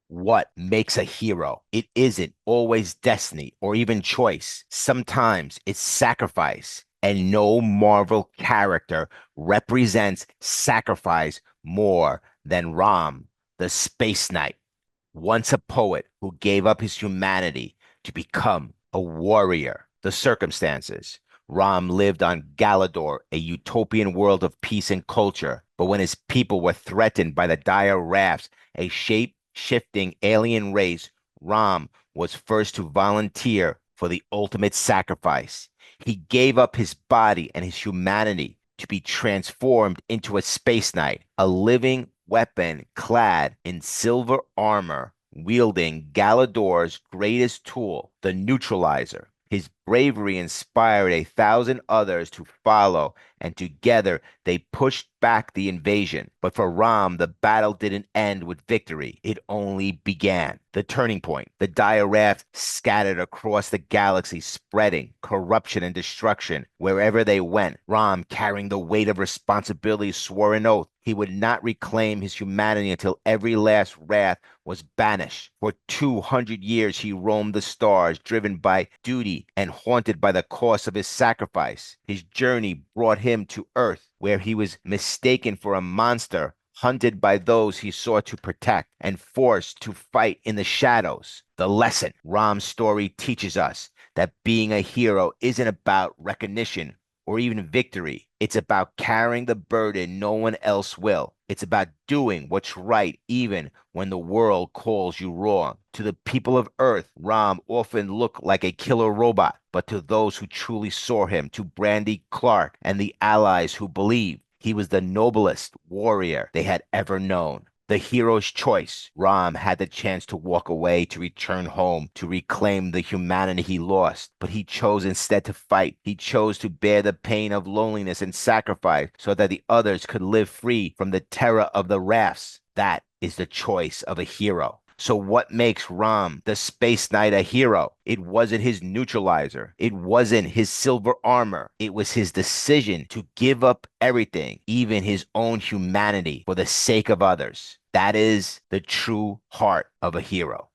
What makes a hero? It isn't always destiny or even choice. Sometimes it's sacrifice. And no Marvel character represents sacrifice more than Rom, the Space Knight. Once a poet who gave up his humanity to become a warrior. The circumstances. Rom lived on Galador, a utopian world of peace and culture. But when his people were threatened by the Dire Wraiths, a shape-shifting alien race, Rom was first to volunteer for the ultimate sacrifice. He gave up his body and his humanity to be transformed into a space knight, a living weapon clad in silver armor, wielding Galador's greatest tool, the Neutralizer. His bravery inspired 1,000 others to follow, and together they pushed back the invasion. But for Ram, the battle didn't end with victory. It only began. The turning point. The Dire Wraiths scattered across the galaxy, spreading corruption and destruction wherever they went. Ram, carrying the weight of responsibility, swore an oath he would not reclaim his humanity until every last wrath was banished. For 200 years he roamed the stars, driven by duty and haunted by the cost of his sacrifice. His journey brought him to Earth, where he was mistaken for a monster, hunted by those he sought to protect, and forced to fight in the shadows. The lesson Ram's story teaches us that being a hero isn't about recognition or even victory. It's about carrying the burden no one else will. It's about doing what's right even when the world calls you wrong. To the people of Earth, Ram often looked like a killer robot, but to those who truly saw him, to Brandy Clark and the allies who believed he was the noblest warrior they had ever known. The hero's choice. Ram had the chance to walk away, to return home, to reclaim the humanity he lost. But he chose instead to fight. He chose to bear the pain of loneliness and sacrifice so that the others could live free from the terror of the rafts. That is the choice of a hero. So what makes Rom the Space Knight a hero? It wasn't his neutralizer. It wasn't his silver armor. It was his decision to give up everything, even his own humanity, for the sake of others. That is the true heart of a hero.